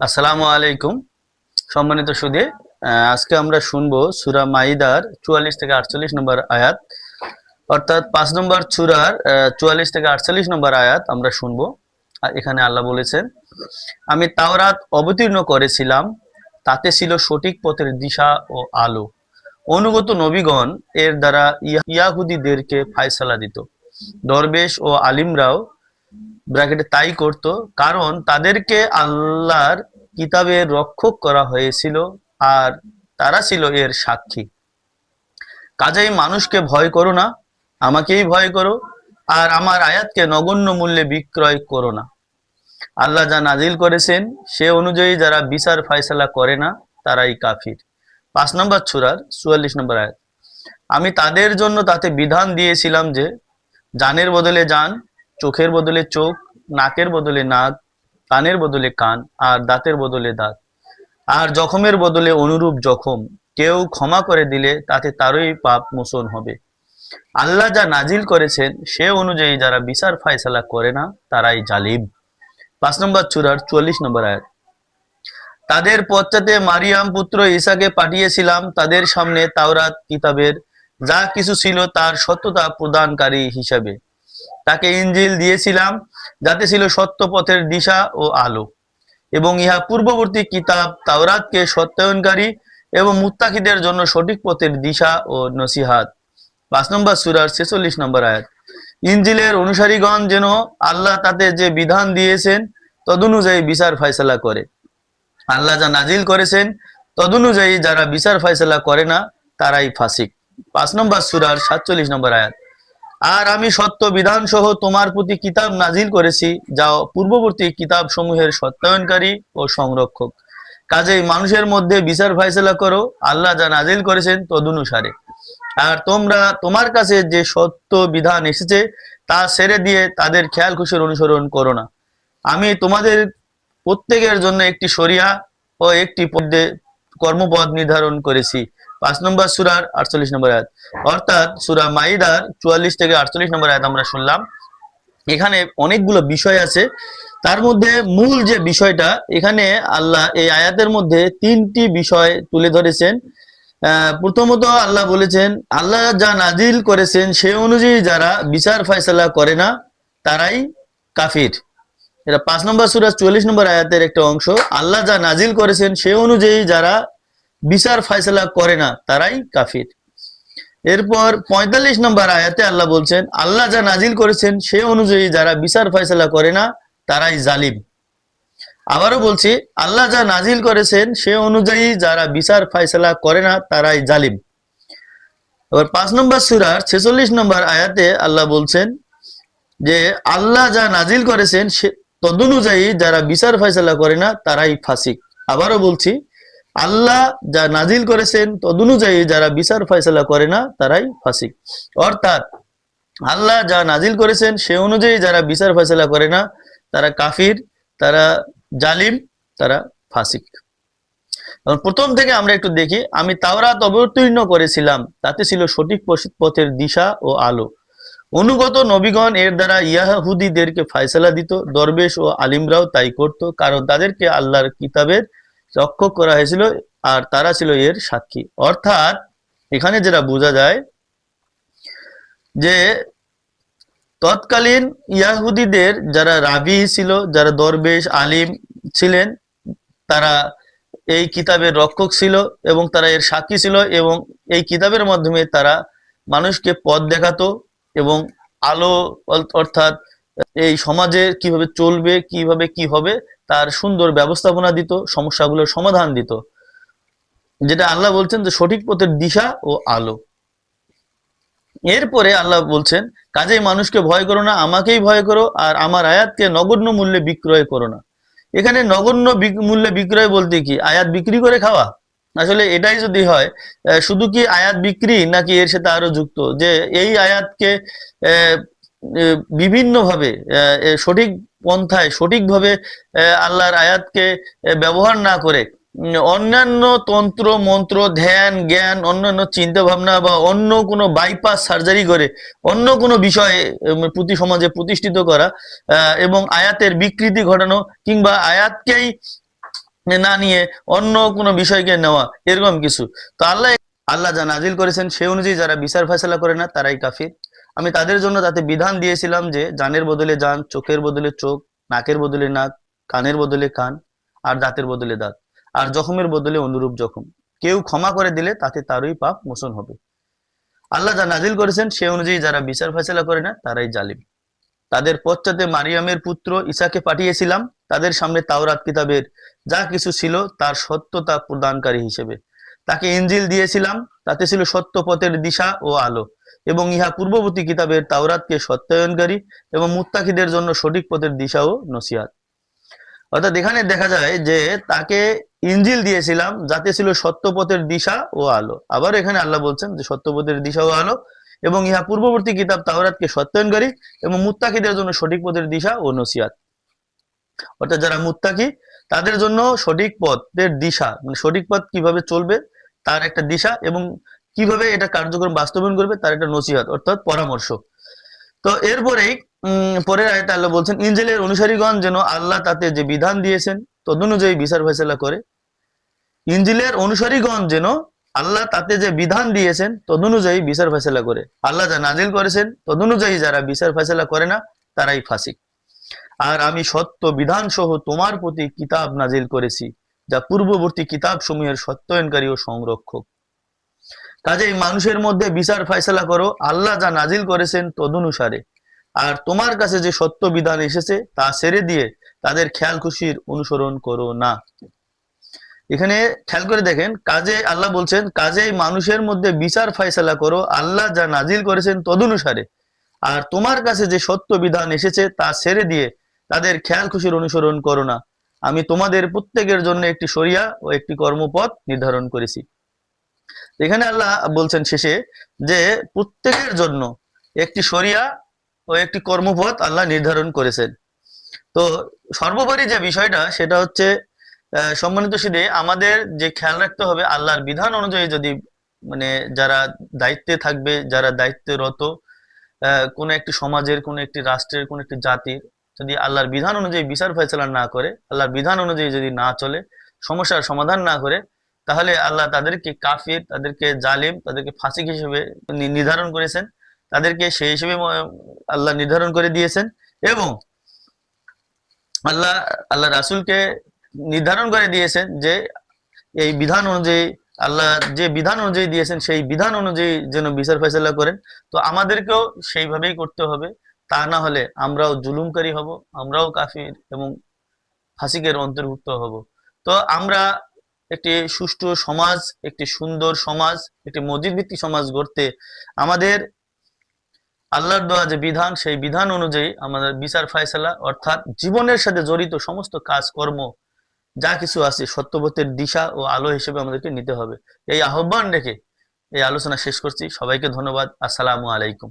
আসসালামু আলাইকুম সম্মানিত সুধী। আজকে আমরা শুনবো সূরা মাইদার 44 থেকে 48 নম্বর আয়াত, অর্থাৎ 5 নম্বর সূরার 44 থেকে 48 নম্বর আয়াত আমরা শুনবো। আর এখানে আল্লাহ বলেছেন, আমি তাওরাত অবতীর্ণ করেছিলাম, তাতে ছিল সঠিক পথের দিশা ও আলো। অনুগত নবীগণ এর দ্বারা ইয়াহুদীদেরকে ফায়সালা দিত। দরবেশ ও আলিমরাও ব্র্যাকেটে তাই করত, কারণ তাদেরকে আল্লাহর কিতাবের রক্ষক করা হয়েছিল আর তারা ছিল এর সাক্ষী। কাজেই মানুষকে ভয় করো না, আমাকেই ভয় করো, আর আমার আয়াতকে নগণ্য মূল্যে বিক্রয় করো না। আল্লাহ যা নাজিল করেছেন সে অনুযায়ী যারা বিচার ফায়সালা করে না তারাই কাফির। 5 নম্বর সূরার 44 নম্বর আয়াত। আমি তাদের জন্য তাতে বিধান দিয়েছিলাম যে জানের বদলে জান, চোখের বদলে চোখ, নাকের বদলে নাক, কানের বদলে কান, আর দাঁতের বদলে দাঁত, আর জখমের বদলে অনুরূপ জখম। কেউ ক্ষমা করে দিলে তাতে তারই পাপ মোচন হবে। আল্লাহ যা নাজিল করেছেন সে অনুযায়ী যারা বিচার ফায়সালা করে না তারাই জালিম। 5 নম্বর সূরার 44 নম্বর আয়াত। তাদের পশ্চাতে মারিয়াম পুত্র ঈসাকে পাঠিয়েছিলাম তাদের সামনে তাওরাত কিতাবের যা কিছু ছিল তার সত্যতা প্রদানকারী হিসাবে। তাকে ইনজিল দিয়েছিলাম যাতে ছিল সত্য পথের দিশা ও আলো, এবং ইহা পূর্ববর্তী কিতাব তাওরাতকে সত্যায়নকারী এবং মুত্তাকিদের জন্য সঠিক পথের দিশা ও নসিহাত। 5 নম্বর সূরার 46 নম্বর আয়াত। ইনজিলের অনুসারীগণ যেন আল্লাহ তাতে যে বিধান দিয়েছেন তদনুযায়ী বিচার ফায়সালা করে। আল্লাহ যা নাজিল করেছেন তদনুযায়ী যারা বিচার ফায়সালা করে না তারাই ফাসিক। 5 নম্বর সূরার 47 নম্বর আয়াত। আর আমি সত্য বিধান সহ তোমার প্রতি কিতাব নাজিল করেছি যা পূর্ববর্তী কিতাব সমূহের সত্যায়নকারী ও সংরক্ষক। কাজেই মানুষের মধ্যে বিচার ফায়সালা করো আল্লাহ যা নাজিল করেছেন তদনুসারে। আর তোমরা তোমার কাছে যে সত্য বিধান এসেছে তা ছেড়ে দিয়ে তাদের খেয়াল খুশির অনুসরণ করো না। আমি তোমাদের প্রত্যেকের জন্য একটি শরিয়া ও একটি কর্মপদ নির্ধারণ করেছি। 5 নম্বর সূরার 48 নম্বর আয়াত, অর্থাৎ সূরা মাইদার 44 থেকে 48 নম্বর আয়াত আমরা শুনলাম। এখানে অনেকগুলো বিষয় আছে, তার মধ্যে মূল যে বিষয়টা এখানে আল্লাহ এই আয়াতের মধ্যে 3টি বিষয় তুলে ধরেছেন। প্রথমত আল্লাহ বলেছেন আল্লাহ যা নাজিল করেছেন সে অনুযায়ী যারা বিচার ফায়সালা করে না তারাই কাফির। এটা 5 নম্বর সূরা 44 নম্বর আয়াতের একটা অংশ। আল্লাহ যা নাজিল করেছেন সে অনুযায়ী যারা বিচার ফায়সালা করে না তারাই কাফির। এরপর 45 নম্বর আয়াতে আল্লাহ বলছেন আল্লাহ যা নাজিল করেছেন সে অনুযায়ী যারা বিচার ফায়সালা করে না তারাই জালিম। আবারও বলছি, আল্লাহ যা নাজিল করেছেন সে অনুযায়ী যারা বিচার ফায়সালা করে না তারাই জালিম। এবার 5 নম্বর সূরার 46 নম্বর আয়াতে আল্লাহ বলছেন যে আল্লাহ যা নাজিল করেছেন সে তদনুযায়ী যারা বিচার ফায়সালা করে না তারাই ফাসিক। আবারও বলছি, আল্লাহ যা নাজিল করেছেন তদনুযায়ী যারা বিচার ফায়সালা করে না তারাই ফাসিক। অর্থাৎ আল্লাহ যা নাজিল করেছেন সে অনুযায়ী যারা বিচার ফায়সালা করে না তারা কাফির, তারা জালিম, তারা ফাসিক। প্রথম থেকে আমরা একটু দেখি, আমি তাওরাত অবতীর্ণ করেছিলাম তাতে ছিল সঠিক পথের দিশা ও আলো। অনুগত নবীগণ এর দ্বারা ইয়াহুদীদেরকে ফায়সালা দিত। দরবেশ ও আলিমরাও তাই করত, কারণ তাদেরকে আল্লাহর কিতাবের রক্ষক করা হয়েছিল আর তারা ছিল এর সাক্ষী। অর্থাৎ এখানে যেটা বোঝা যায় যে তৎকালীন ইয়াহুদীদের যারা রাবি ছিল, যারা দরবেশ আলিম ছিলেন, তারা এই কিতাবের রক্ষক ছিল এবং তারা এর সাক্ষী ছিল, এবং এই কিতাবের মাধ্যমে তারা মানুষকে পথ দেখাতো এবং আলো অর্থাৎ এই সমাজে কিভাবে চলবে, কিভাবে কি হবে তার সুন্দর ব্যবস্থাপনা দিত, সমস্যাগুলোর সমাধান দিত, যেটা আল্লাহ বলছেন যে সঠিক পথের দিশা ও আলো। এরপরে আল্লাহ বলছেন কাজেই মানুষকে ভয় করো না, আমাকেই ভয় করো, আর আমার আয়াতকে নগণ্য মূল্যে বিক্রয় করো না। এখানে নগণ্য মূল্যে বিক্রয় বলতে কি আয়াত বিক্রি করে খাওয়া? আসলে এটাই যদি হয়, শুধু কি আয়াত বিক্রি নাকি এর সাথে আরো যুক্ত যে এই আয়াতকে বিভিন্নভাবে সঠিক পন্থায় সঠিকভাবে আল্লাহর আয়াতকে ব্যবহার না করে অন্যান্য তন্ত্র মন্ত্র ধ্যান জ্ঞান অন্যান্য চিন্তা ভাবনা বা অন্য কোনো বাইপাস সার্জারি করে অন্য কোনো বিষয়ে প্রতি সমাজে প্রতিষ্ঠিত করা এবং আয়াতের বিকৃতি ঘটানো কিংবা আয়াতকেই না নিয়ে অন্য কোনো বিষয়কে নেওয়া, এরকম কিছু। তো আল্লাহ আল্লাহ যা নাজিল করেছেন সে অনুযায়ী যারা বিচার ফয়সালা করে না তারাই কাফির। আমি তাদের জন্য তাতে বিধান দিয়েছিলাম যে জানের বদলে জান, চোখের বদলে চোখ, নাকের বদলে নাক, কানের বদলে কান, আর দাঁতের বদলে দাঁত, আর জখমের বদলে অনুরূপ জখম। কেউ ক্ষমা করে দিলে তাতে তারই পাপ মোচন হবে। আল্লাহ যা নাজিল করেছেন সে অনুযায়ী যারা বিচার ফয়সালা করে না তারাই জালিম। তাদের পশ্চাতে মারিয়ামের পুত্র ঈসাকে পাঠিয়েছিলাম তাদের সামনে তাওরাত কিতাবের যা কিছু ছিল তার সত্যতা প্রদানকারী হিসেবে। তাকে ইনজিল দিয়েছিলাম, তাতে ছিল সত্য পথের দিশা ও আলো, এবং ইহা পূর্ববর্তী কিতাবের তাওরাতকে সত্যায়নকারী এবং মুত্তাকিদের জন্য সঠিক পথের দিশা ও নসিহত। অর্থাৎ এখানে দেখা যায় যে তাকে ইনজিল দিয়েছিলাম যাতে ছিল সত্যপথের দিশা ও আলো। আবার এখানে আল্লাহ বলছেন যে সত্যপথের দিশা ও আলো, এবং ইহা পূর্ববর্তী কিতাব তাওরাতকে সত্যায়নকারী এবং মুত্তাকিদের জন্য সঠিক পথের দিশা ও নসিহত। অর্থাৎ যারা মুত্তাকি তাদের জন্য সঠিক পথের দিশা, মানে সঠিক পথ কিভাবে চলবে তার একটা দিশা, এবং কিভাবে এটা কার্যক্রম বাস্তবায়ন করবে তার একটা নসিহত অর্থাৎ পরামর্শ। তো এরপরেই পরের আয়াতে আল্লাহ বলছেন ইনজিলের অনুসারীগণ যেন আল্লাহ তাতে যে বিধান দিয়েছেন তদনুযায়ী বিচার ফয়সালা করে। ইনজিলের অনুসারীগণ যেন আল্লাহ তাতে যে বিধান দিয়েছেন তদনুযায়ী বিচার ফয়সালা করে। আল্লাহ যা নাজিল করেছেন তদনুযায়ী যারা বিচার ফয়সালা করে না তারাই ফাসিক। আর আমি সত্য বিধান সহ তোমার প্রতি কিতাব নাজিল করেছি যা পূর্ববর্তী কিতাব সমূহের সত্যায়নকারী ও সংরক্ষক। কাজেই মানুষের মধ্যে বিচার ফয়সালা করো আল্লাহ যা নাজিল করেছেন তদনুসারে, আর তোমার কাছে যে সত্য বিধান এসেছে তা ছেড়ে দিয়ে তাদের খেয়াল খুশির অনুসরণ করো না। এখানে খেয়াল করে দেখেন, কাজে আল্লাহ বলছেন কাজেই মানুষের মধ্যে বিচার ফয়সালা করো আল্লাহ যা নাজিল করেছেন তদনুসারে, আর তোমার কাছে যে সত্য বিধান এসেছে তা ছেড়ে দিয়ে তাদের খেয়াল খুশির অনুসরণ করো না। আমি তোমাদের প্রত্যেকের জন্য একটি শরিয়া ও একটি কর্মপথ নির্ধারণ করেছি। এখানে আল্লাহ বলছেন শেষে যে প্রত্যেকের জন্য একটি শরিয়া ও একটি কর্মপথ আল্লাহ নির্ধারণ করেছেন। তো সর্বোপরি যে বিষয়টা সেটা হচ্ছে সম্মানিত সুধী আমাদের যে খেয়াল রাখতে হবে আল্লাহর বিধান অনুযায়ী যদি মানে যারা দায়িত্বে থাকবে, যারা দায়িত্বরত কোনো একটি সমাজের, কোনো একটি রাষ্ট্রের, কোনো একটি জাতির যদি আল্লাহর বিধান অনুযায়ী বিচার ফয়সালা না করে, আল্লাহর বিধান অনুযায়ী যদি না চলে, সমস্যার সমাধান না করে, তাহলে আল্লাহ তাদেরকে কাফির, তাদেরকে জালিম, তাদেরকে ফাসিক হিসেবে নির্ধারণ করেছেন, তাদেরকে সেই হিসেবে আল্লাহ নির্ধারণ করে দিয়েছেন। এবং আল্লাহ আল্লাহ রাসূলকে নির্ধারণ করে দিয়েছেন যে এই বিধান অনুযায়ী আল্লাহ যে বিধান অনুযায়ী দিয়েছেন সেই বিধান অনুযায়ী যেন বিচার ফয়সালা করেন। তো আমাদেরকেও সেইভাবেই করতে হবে, তা না হলে আমরাও জুলুমকারী হব, আমরাও কাফির এবং ফাসিকের অন্তর্ভুক্ত হব। তো আমরা একটি সুষ্ঠু সমাজ, একটি সুন্দর সমাজ, একটি মসজিদ ভিত্তিক সমাজ গড়তে আমাদের আল্লাহর দেওয়া যে বিধান সেই বিধান অনুযায়ী আমাদের বিচার ফয়সালা অর্থাৎ জীবনের সাথে জড়িত সমস্ত কাজকর্ম যা কিছু আছে সত্যপথের দিশা ও আলো হিসেবে আমাদেরকে নিতে হবে। এই আহ্বান রেখে এই আলোচনা শেষ করছি। সবাইকে ধন্যবাদ। আসসালামু আলাইকুম।